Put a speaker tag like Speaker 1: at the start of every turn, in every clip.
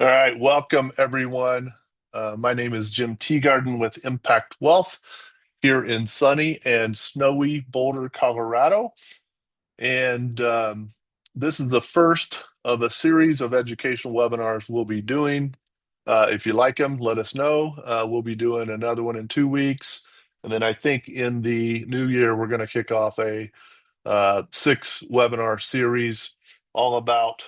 Speaker 1: All right, welcome everyone. My name is Jim Teagarden with Impact Wealth here in sunny and snowy Boulder, Colorado. And this is the first of a series of educational webinars we'll be doing. If you like them, let us know. We'll be doing another one in 2 weeks. And then I think in the new year, we're going to kick off a 6 webinar series all about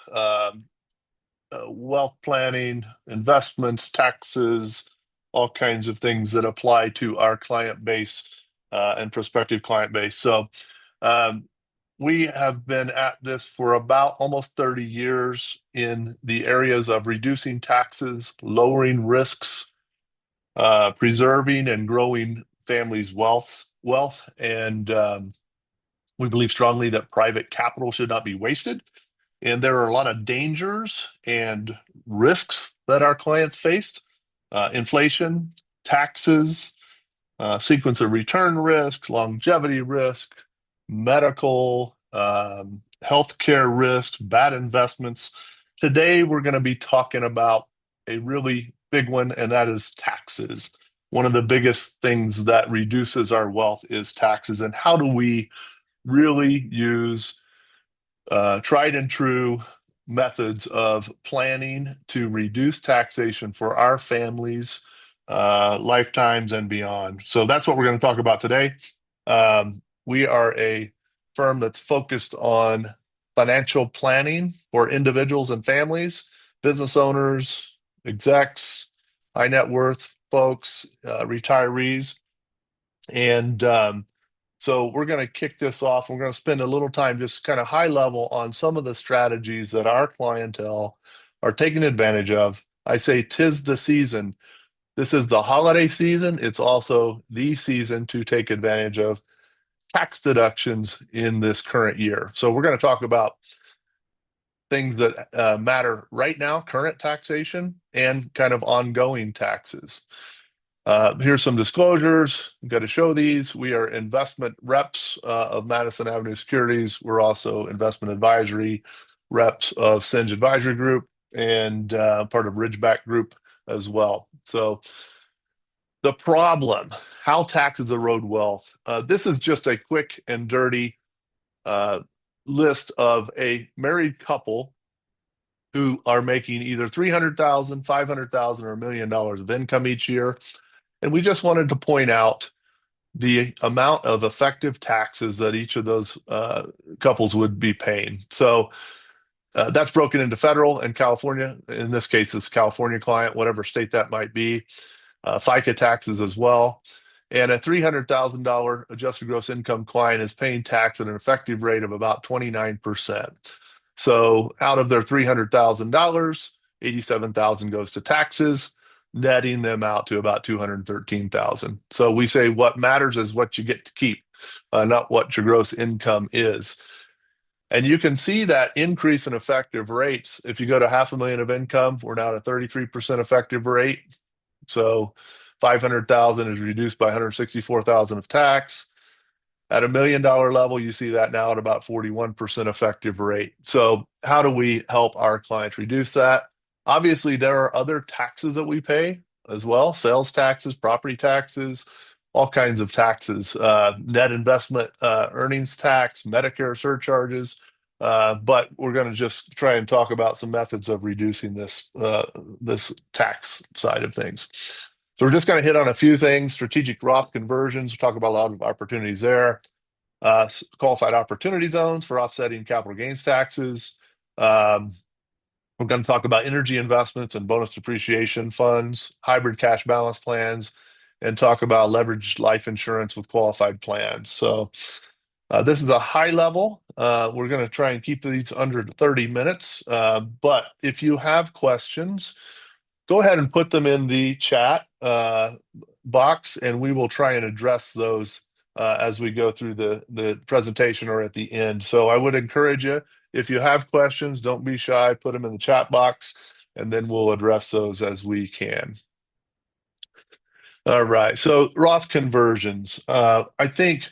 Speaker 1: wealth planning, investments, taxes, all kinds of things that apply to our client base and prospective client base. So um, we have been at this for about almost 30 years in the areas of reducing taxes, lowering risks, preserving and growing families' wealth, and we believe strongly that private capital should not be wasted. And there are a lot of dangers and risks that our clients faced: inflation, taxes, sequence of return risk, longevity risk, medical, healthcare risk, bad investments. Today, we're going to be talking about a really big one, and that is taxes. One of the biggest things that reduces our wealth is taxes. And how do we really use tried and true methods of planning to reduce taxation for our families, lifetimes and beyond? So that's what we're going to talk about today. We are a firm that's focused on financial planning for individuals and families, business owners, execs, high net worth folks, retirees. And so we're going to kick this off. We're going to spend a little time just kind of high level on some of the strategies that our clientele are taking advantage of. I say 'tis the season. This is the holiday season. It's also the season to take advantage of tax deductions in this current year. So we're going to talk about things that matter right now, current taxation, and kind of ongoing taxes. Here's some disclosures. Got to show these. We are investment reps of Madison Avenue Securities. We're also investment advisory reps of Singe Advisory Group and part of Ridgeback Group as well. So the problem, how taxes erode wealth. This is just a quick and dirty uh, list of a married couple who are making either 300,000, 500,000, or $1 million of income each year. And we just wanted to point out the amount of effective taxes that each of those couples would be paying. So that's broken into federal and California. In this case, it's California client, whatever state that might be, FICA taxes as well. And a $300,000 adjusted gross income client is paying tax at an effective rate of about 29%. So out of their $300,000, 87,000 goes to taxes, netting them out to about 213,000. So we say what matters is what you get to keep, not what your gross income is. And you can see that increase in effective rates. If you go to 500,000 of income, we're now at a 33% effective rate. So 500,000 is reduced by 164,000 of tax. At $1 million level, you see that now at about 41% effective rate. So how do we help our clients reduce that? Obviously, there are other taxes that we pay as well: sales taxes, property taxes, all kinds of taxes, net investment earnings tax, Medicare surcharges. But we're going to just try and talk about some methods of reducing this tax side of things. So we're just going to hit on a few things: strategic Roth conversions. We'll talk about a lot of opportunities there. Qualified opportunity zones for offsetting capital gains taxes. We're going to talk about energy investments and bonus depreciation funds, hybrid cash balance plans, and talk about leveraged life insurance with qualified plans. So this is a high level. We're going to try and keep these under 30 minutes. But if you have questions, go ahead and put them in the chat box, and we will try and address those as we go through the presentation or at the end. So I would encourage you, if you have questions, don't be shy, put them in the chat box, and then we'll address those as we can. All right, so Roth conversions. I think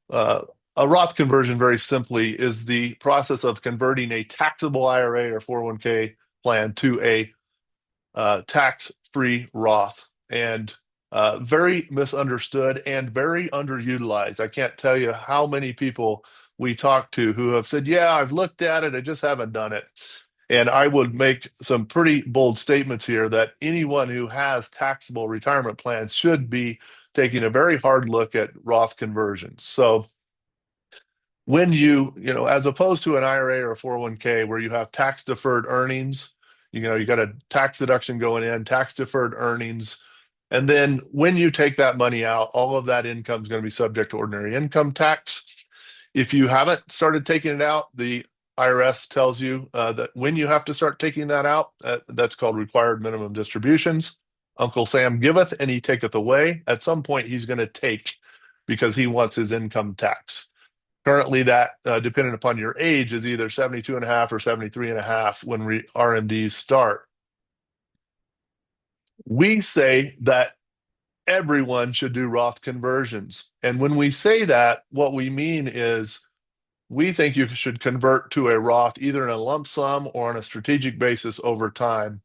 Speaker 1: a Roth conversion, very simply, is the process of converting a taxable IRA or 401k plan to a tax-free Roth, and very misunderstood and very underutilized. I can't tell you how many people we talk to who have said, yeah, I've looked at it, I just haven't done it. And I would make some pretty bold statements here that anyone who has taxable retirement plans should be taking a very hard look at Roth conversions. So when as opposed to an IRA or a 401k where you have tax deferred earnings, you got a tax deduction going in, tax deferred earnings. And then when you take that money out, all of that income is going to be subject to ordinary income tax. If you haven't started taking it out, the IRS tells you that when you have to start taking that out, that's called required minimum distributions. Uncle Sam giveth and he taketh away. At some point, he's going to take because he wants his income tax. Currently, that, depending upon your age, is either 72 and a half or 73 and a half when RMDs start. We say that everyone should do Roth conversions. And when we say that, what we mean is we think you should convert to a Roth either in a lump sum or on a strategic basis over time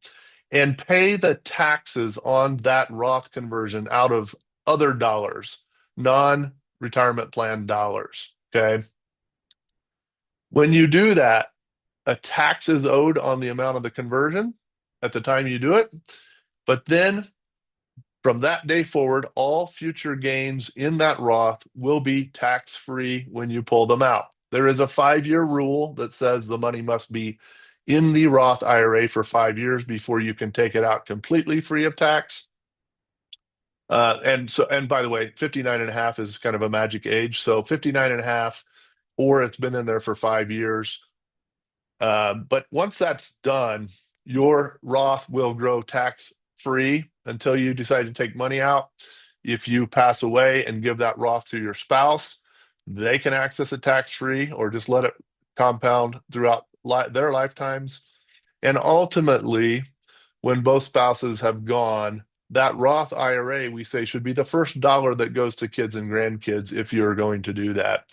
Speaker 1: and pay the taxes on that Roth conversion out of other dollars, non-retirement plan dollars. Okay. When you do that, a tax is owed on the amount of the conversion at the time you do it. But then from that day forward, all future gains in that Roth will be tax-free when you pull them out. There is a 5-year rule that says the money must be in the Roth IRA for 5 years before you can take it out completely free of tax. And by the way, 59 and a half is kind of a magic age. So 59 and a half, or it's been in there for 5 years. But once that's done, your Roth will grow tax-free until you decide to take money out. If you pass away and give that Roth to your spouse, they can access it tax-free or just let it compound throughout their lifetimes. And ultimately, when both spouses have gone, that Roth IRA, we say, should be the first dollar that goes to kids and grandkids if you're going to do that.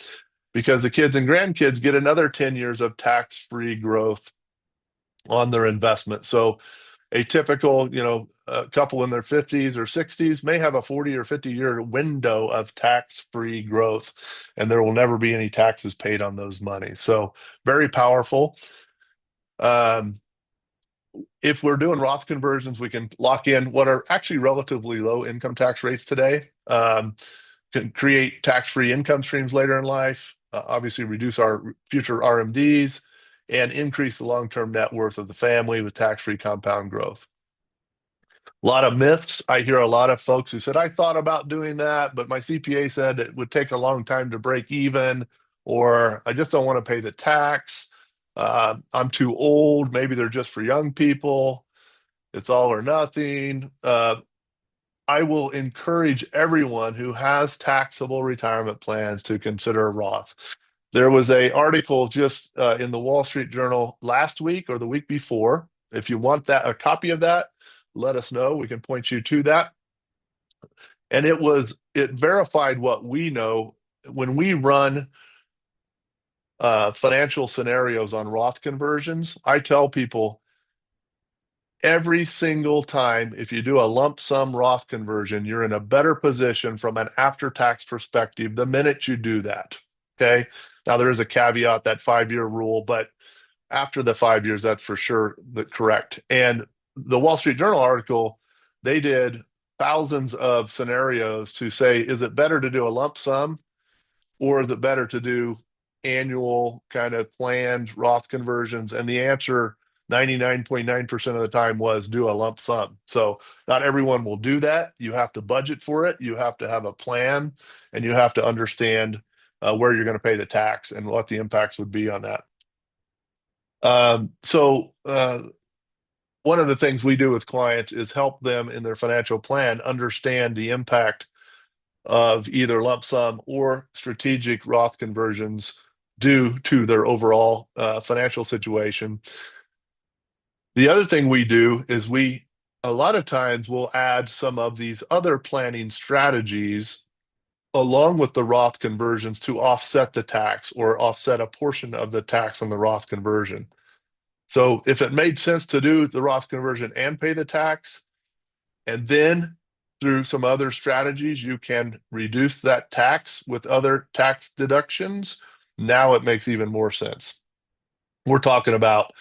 Speaker 1: Because the kids and grandkids get another 10 years of tax-free growth on their investment. So a typical, couple in their 50s or 60s may have a 40 or 50-year window of tax-free growth, and there will never be any taxes paid on those money. So very powerful. If we're doing Roth conversions, we can lock in what are actually relatively low income tax rates today. Can create tax-free income streams later in life, obviously reduce our future RMDs, and increase the long-term net worth of the family with tax-free compound growth. A lot of myths. I hear a lot of folks who said, I thought about doing that, but my CPA said it would take a long time to break even, or I just don't want to pay the tax. I'm too old. Maybe they're just for young people. It's all or nothing. I will encourage everyone who has taxable retirement plans to consider Roth. There was an article just in the Wall Street Journal last week or the week before. If you want a copy of that, let us know. We can point you to that. And it verified what we know when we run financial scenarios on Roth conversions. I tell people every single time, if you do a lump sum Roth conversion, you're in a better position from an after-tax perspective the minute you do that. Okay. Now there is a caveat, that 5-year rule, but after the 5 years, that's for sure correct. And the Wall Street Journal article, they did thousands of scenarios to say, is it better to do a lump sum or is it better to do annual kind of planned Roth conversions? And the answer 99.9% of the time was do a lump sum. So not everyone will do that. You have to budget for it. You have to have a plan, and you have to understand where you're going to pay the tax and what the impacts would be on that. So one of the things we do with clients is help them in their financial plan understand the impact of either lump sum or strategic Roth conversions due to their overall financial situation. The other thing we do is a lot of times we'll add some of these other planning strategies along with the Roth conversions to offset the tax or offset a portion of the tax on the Roth conversion. So if it made sense to do the Roth conversion and pay the tax, and then through some other strategies, you can reduce that tax with other tax deductions, now it makes even more sense. We're talking about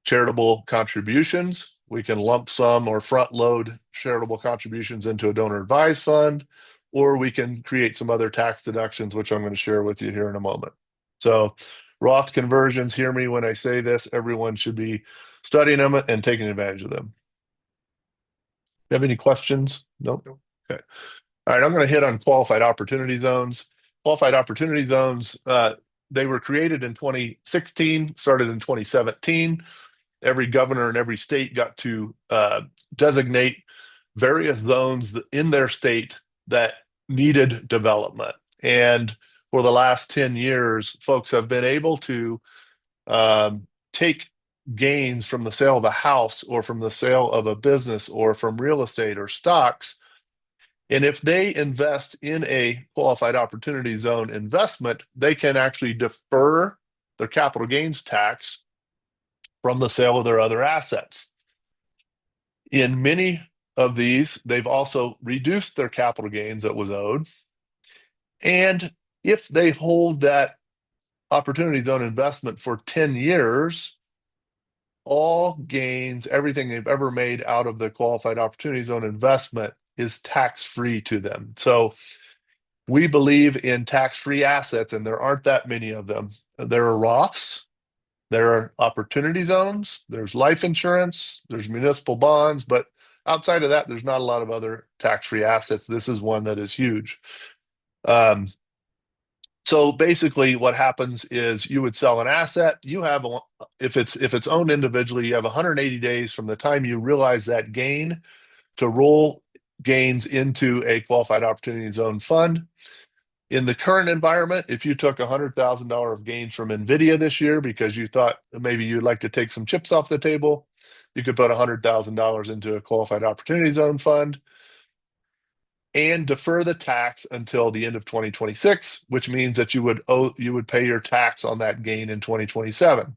Speaker 1: charitable contributions. We can lump sum or front load charitable contributions into a donor advised fund, or we can create some other tax deductions, which I'm going to share with you here in a moment. So, Roth conversions, hear me when I say this, everyone should be studying them and taking advantage of them. You have any questions? Nope. Okay. All right, I'm going to hit on qualified opportunity zones. Qualified opportunity zones, they were created in 2016, started in 2017. Every governor in every state got to designate various zones in their state that needed development. And for the last 10 years, folks have been able to take gains from the sale of a house or from the sale of a business or from real estate or stocks. And if they invest in a qualified opportunity zone investment, they can actually defer their capital gains tax from the sale of their other assets. In many of these, they've also reduced their capital gains that was owed. And if they hold that opportunity zone investment for 10 years, all gains, everything they've ever made out of the qualified opportunity zone investment is tax-free to them. So we believe in tax-free assets, and there aren't that many of them. There are Roths, there are opportunity zones, there's life insurance, there's municipal bonds, but outside of that, there's not a lot of other tax-free assets. This is one that is huge. So basically, what happens is you would sell an asset. You have, if it's owned individually, you have 180 days from the time you realize that gain to roll gains into a qualified opportunity zone fund. In the current environment, if you took $100,000 of gains from NVIDIA this year because you thought maybe you'd like to take some chips off the table, you could put $100,000 into a qualified opportunity zone fund and defer the tax until the end of 2026, which means that you would pay your tax on that gain in 2027.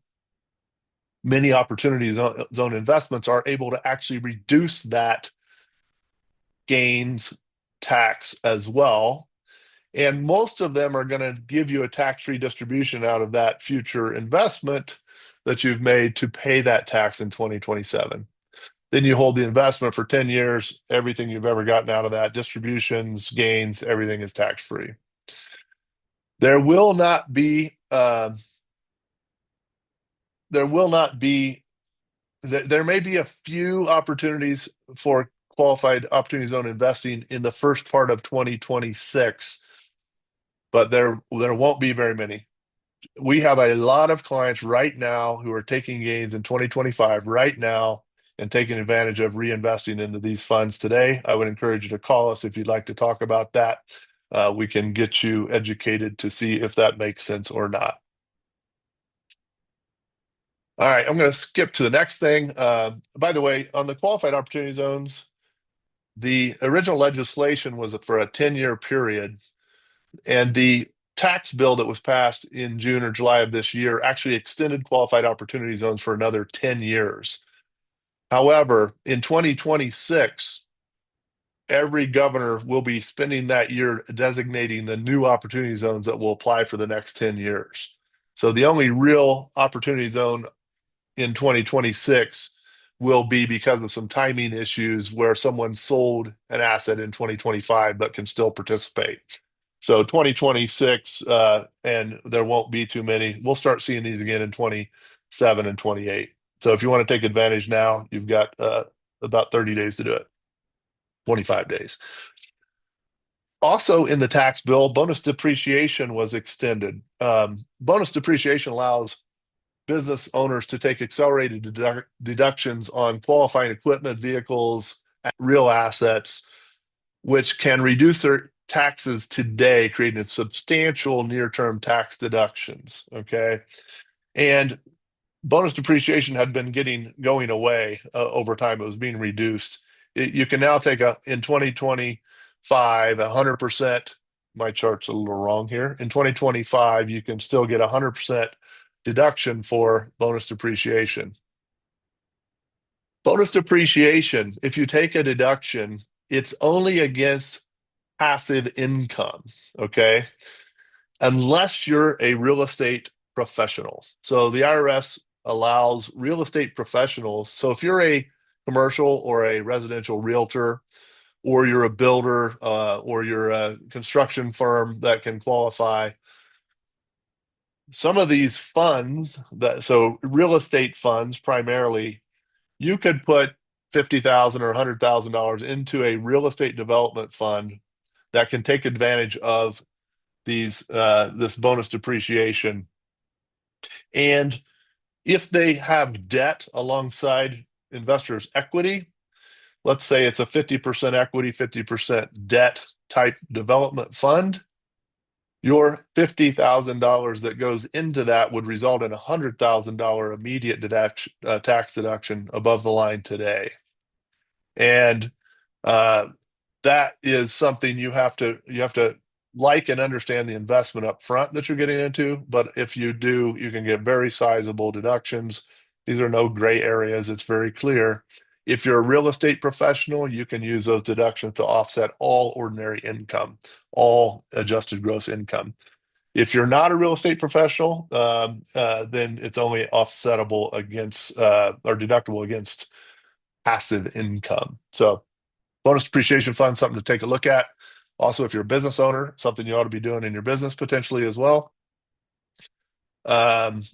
Speaker 1: Many opportunity zone investments are able to actually reduce that gains tax as well. And most of them are going to give you a tax-free distribution out of that future investment that you've made to pay that tax in 2027. Then you hold the investment for 10 years. Everything you've ever gotten out of that, distributions, gains, everything is tax-free. There will not be, there may be a few opportunities for qualified opportunity zone investing in the first part of 2026, but there won't be very many. We have a lot of clients right now who are taking gains in 2025 right now and taking advantage of reinvesting into these funds today. I would encourage you to call us if you'd like to talk about that. We can get you educated to see if that makes sense or not. All right, I'm going to skip to the next thing. By the way, on the qualified opportunity zones, the original legislation was for a 10-year period, and the tax bill that was passed in June or July of this year actually extended qualified opportunity zones for another 10 years. However, in 2026, every governor will be spending that year designating the new opportunity zones that will apply for the next 10 years. So the only real opportunity zone in 2026 will be because of some timing issues where someone sold an asset in 2025 but can still participate. So 2026, and there won't be too many. We'll start seeing these again in 27 and 28. So if you want to take advantage now, you've got about 30 days to do it, 25 days. Also in the tax bill, bonus depreciation was extended. Bonus depreciation allows business owners to take accelerated deductions on qualifying equipment, vehicles, real assets, which can reduce their taxes today, creating substantial near-term tax deductions. Okay. And bonus depreciation had been going away over time. It was being reduced. You can now take in 2025, 100%. My chart's a little wrong here. In 2025, you can still get 100% deduction for bonus depreciation. Bonus depreciation, if you take a deduction, it's only against passive income, okay? Unless you're a real estate professional. So the IRS allows real estate professionals. So if you're a commercial or a residential realtor, or you're a builder, or you're a construction firm that can qualify, some of these funds so real estate funds primarily, you could put $50,000 or $100,000 into a real estate development fund that can take advantage of this bonus depreciation. And if they have debt alongside investors' equity, let's say it's a 50% equity, 50% debt type development fund, your $50,000 that goes into that would result in a $100,000 immediate tax deduction above the line today. And uh, that is something you have to like and understand the investment up front that you're getting into. But if you do, you can get very sizable deductions. These are no gray areas. It's very clear. If you're a real estate professional, you can use those deductions to offset all ordinary income, all adjusted gross income. If you're not a real estate professional, then it's only offsettable against or deductible against passive income. So bonus depreciation fund, something to take a look at. Also, if you're a business owner, something you ought to be doing in your business potentially as well. I'm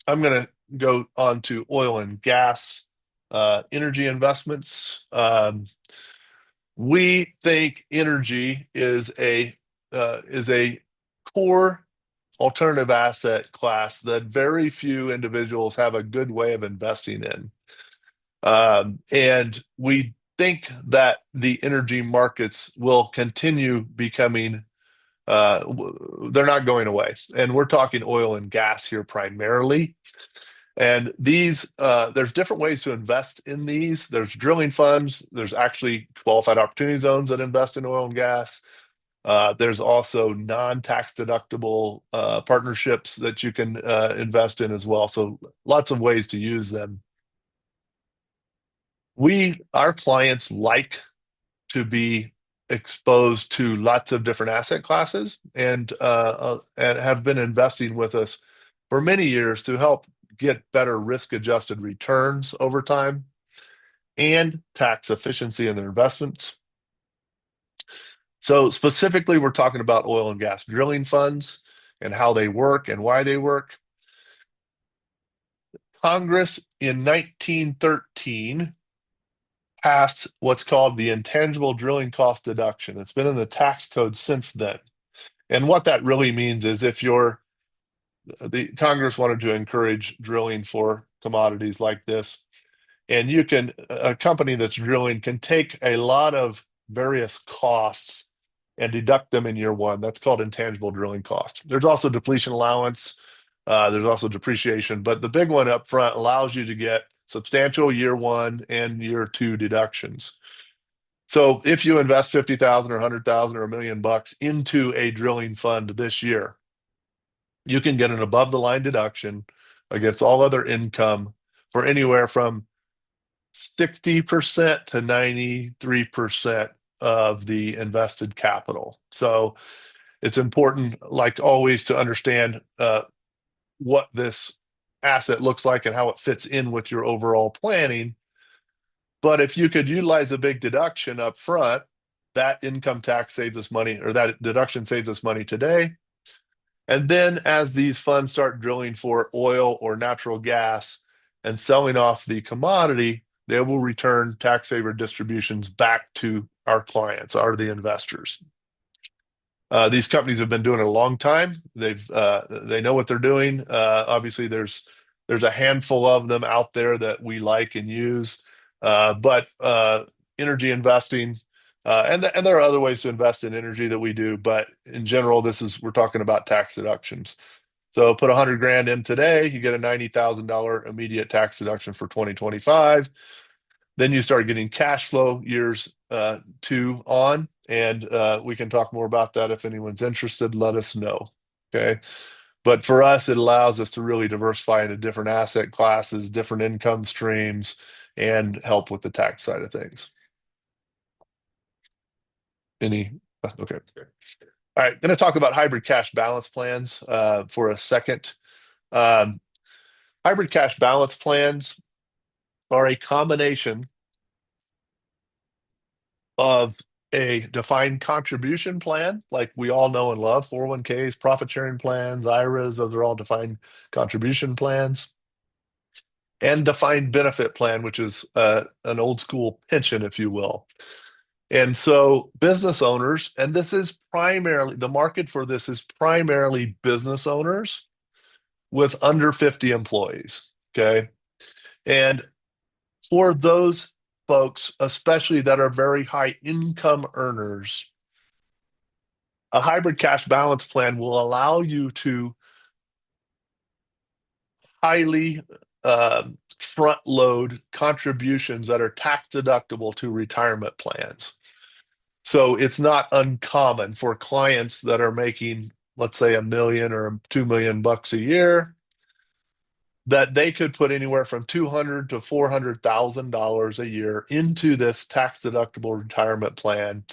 Speaker 1: going to go on to oil and gas, energy investments. We think energy is a core alternative asset class that very few individuals have a good way of investing in. And we think that the energy markets will continue becoming, they're not going away. And we're talking oil and gas here primarily. And there's different ways to invest in these. There's drilling funds. There's actually qualified opportunity zones that invest in oil and gas. There's also non-tax deductible partnerships that you can invest in as well. So lots of ways to use them. Our clients like to be exposed to lots of different asset classes and have been investing with us for many years to help get better risk-adjusted returns over time and tax efficiency in their investments. So specifically, we're talking about oil and gas drilling funds and how they work and why they work. Congress in 1913 passed what's called the intangible drilling cost deduction. It's been in the tax code since then. And what that really means is the Congress wanted to encourage drilling for commodities like this. And a company that's drilling can take a lot of various costs and deduct them in year one. That's called intangible drilling cost. There's also depletion allowance. There's also depreciation, but the big one up front allows you to get substantial year one and year two deductions. So if you invest 50,000 or 100,000 or $1 million into a drilling fund this year, you can get an above the line deduction against all other income for anywhere from 60% to 93% of the invested capital. So it's important, like always, to understand what this asset looks like and how it fits in with your overall planning. But if you could utilize a big deduction up front, that income tax saves us money, or that deduction saves us money today. And then as these funds start drilling for oil or natural gas and selling off the commodity, they will return tax favored distributions back to our clients, the investors. These companies have been doing it a long time. They know what they're doing. Obviously, there's a handful of them out there that we like and use, but energy investing, and there are other ways to invest in energy that we do. But in general, we're talking about tax deductions. So put 100 grand in today, you get a $90,000 immediate tax deduction for 2025. Then you start getting cash flow years 2 on, and we can talk more about that if anyone's interested. Let us know. Okay, But for us, it allows us to really diversify into different asset classes, different income streams, and help with the tax side of things. Any? Okay. All right, going to talk about hybrid cash balance plans for a second. Um, Hybrid cash balance plans are a combination of a defined contribution plan, like we all know and love, 401ks, profit sharing plans, IRAs, those are all defined contribution plans, and defined benefit plan, which is an old school pension, if you will. And so business owners, and this is primarily, the market for this is primarily business owners with under 50 employees. Okay. And for those folks, especially that are very high income earners, a hybrid cash balance plan will allow you to highly front load contributions that are tax deductible to retirement plans. So it's not uncommon for clients that are making, let's say, $1 million or $2 million a year, that they could put anywhere from $200,000 to $400,000 a year into this tax deductible retirement plan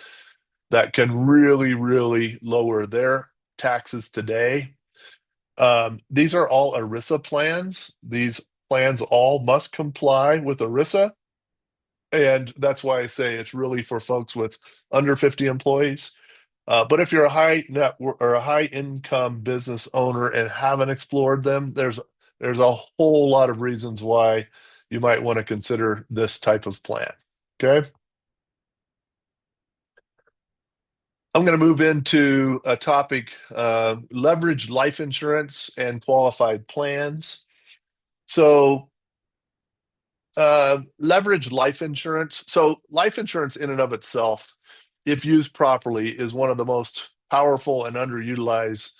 Speaker 1: that can really, really lower their taxes today. These are all ERISA plans. These plans all must comply with ERISA. And that's why I say it's really for folks with under 50 employees. But if you're a high net or a high income business owner and haven't explored them, there's a whole lot of reasons why you might want to consider this type of plan. Okay. I'm going to move into a topic, leveraged life insurance and qualified plans. So, leveraged life insurance. So, life insurance in and of itself, if used properly, is one of the most powerful and underutilized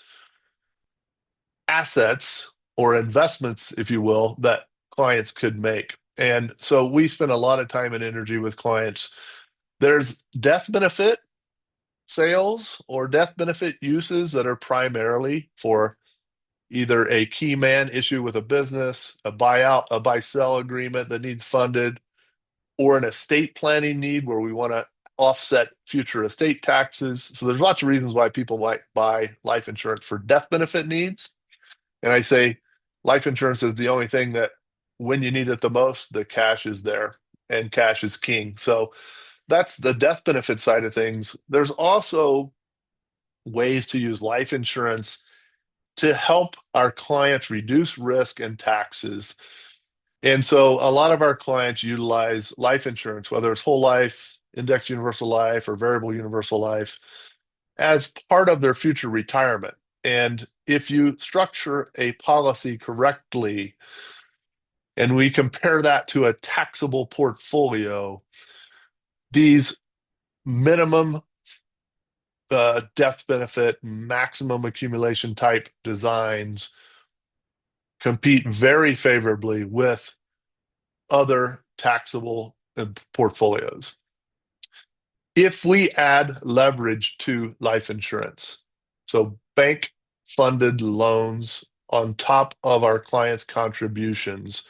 Speaker 1: assets or investments, if you will, that clients could make. And so we spend a lot of time and energy with clients. There's death benefit sales or death benefit uses that are primarily for either a key man issue with a business, a buyout, a buy-sell agreement that needs funded, or an estate planning need where we want to offset future estate taxes. So there's lots of reasons why people might buy life insurance for death benefit needs. And I say life insurance is the only thing that when you need it the most, the cash is there and cash is king. So that's the death benefit side of things. There's also ways to use life insurance to help our clients reduce risk and taxes. And so a lot of our clients utilize life insurance, whether it's whole life, index universal life, or variable universal life, as part of their future retirement. And if you structure a policy correctly, and we compare that to a taxable portfolio, these minimum death benefit, maximum accumulation type designs compete very favorably with other taxable portfolios. If we add leverage to life insurance, so bank funded loans on top of our clients' contributions,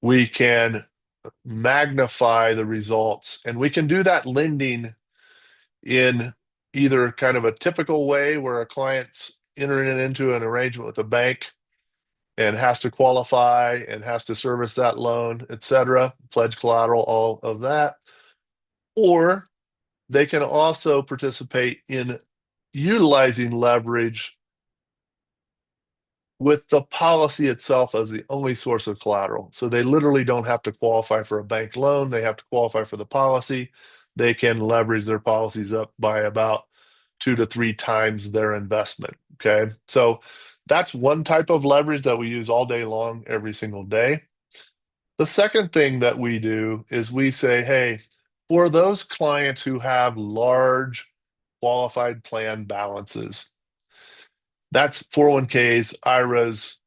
Speaker 1: we can magnify the results. And we can do that lending in either kind of a typical way where a client's entering into an arrangement with a bank and has to qualify and has to service that loan, et cetera, pledge collateral, all of that. Or they can also participate in utilizing leverage with the policy itself as the only source of collateral. So they literally don't have to qualify for a bank loan. They have to qualify for the policy. They can leverage their policies up by about 2 to 3 times their investment. Okay. So that's one type of leverage that we use all day long, every single day. The second thing that we do is we say, hey, for those clients who have large qualified plan balances, that's 401ks, IRAs,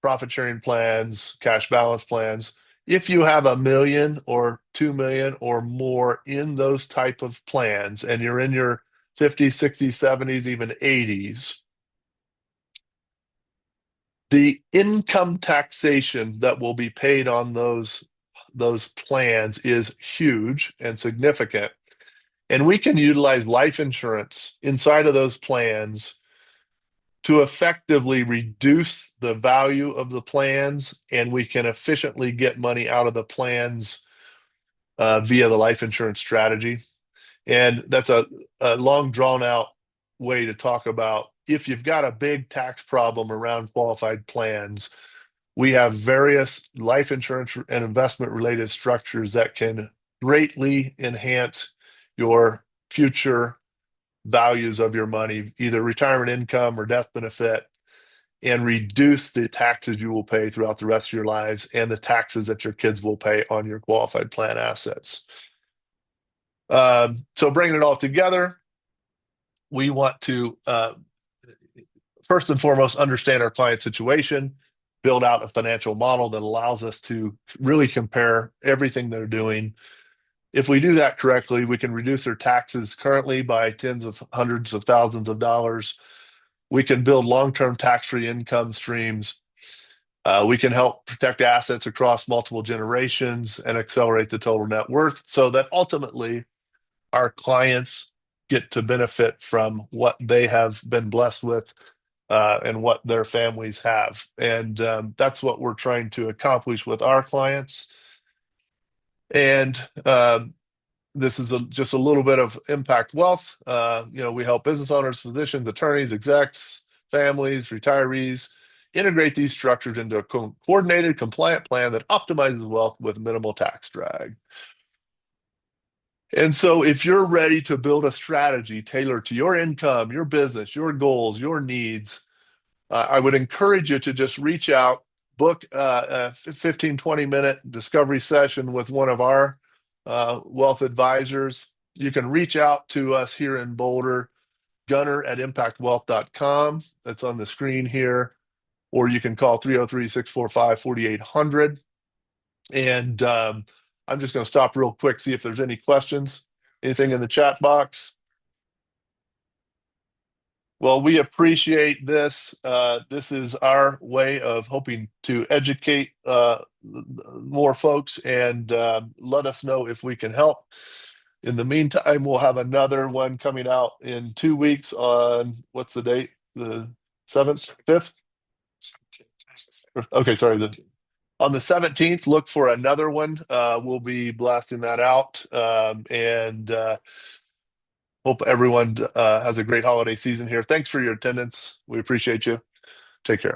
Speaker 1: profit sharing plans, cash balance plans. If you have $1 million or $2 million or more in those type of plans, and you're in your 50s, 60s, 70s, even 80s, The income taxation that will be paid on those plans is huge and significant. And we can utilize life insurance inside of those plans to effectively reduce the value of the plans, and we can efficiently get money out of the plans via the life insurance strategy. And that's a long drawn out way to talk about if you've got a big tax problem around qualified plans. We have various life insurance and investment related structures that can greatly enhance your future values of your money, either retirement income or death benefit, and reduce the taxes you will pay throughout the rest of your lives and the taxes that your kids will pay on your qualified plan assets. So bringing it all together, we want to first and foremost understand our client situation, build out a financial model that allows us to really compare everything they're doing. If we do that correctly, we can reduce their taxes currently by tens of hundreds of thousands of dollars. We can build long-term tax-free income streams. We can help protect assets across multiple generations and accelerate the total net worth so that ultimately our clients get to benefit from what they have been blessed with and what their families have. And that's what we're trying to accomplish with our clients. And this is just a little bit of impact wealth. We help business owners, physicians, attorneys, execs, families, retirees integrate these structures into a coordinated, compliant plan that optimizes wealth with minimal tax drag. And so, if you're ready to build a strategy tailored to your income, your business, your goals, your needs, I would encourage you to just reach out, book a 15, 20-minute discovery session with one of our wealth advisors. You can reach out to us here in Boulder, gunner@impactwealth.com. That's on the screen here. Or you can call 303-645-4800. And I'm just going to stop real quick, see if there's any questions. Anything in the chat box? Well, we appreciate this. This is our way of hoping to educate more folks and let us know if we can help. In the meantime, we'll have another one coming out in 2 weeks on what's the date? The 7th, 5th? Okay, sorry. On the 17th, look for another one. We'll be blasting that out. And hope everyone has a great holiday season here. Thanks for your attendance. We appreciate you. Take care.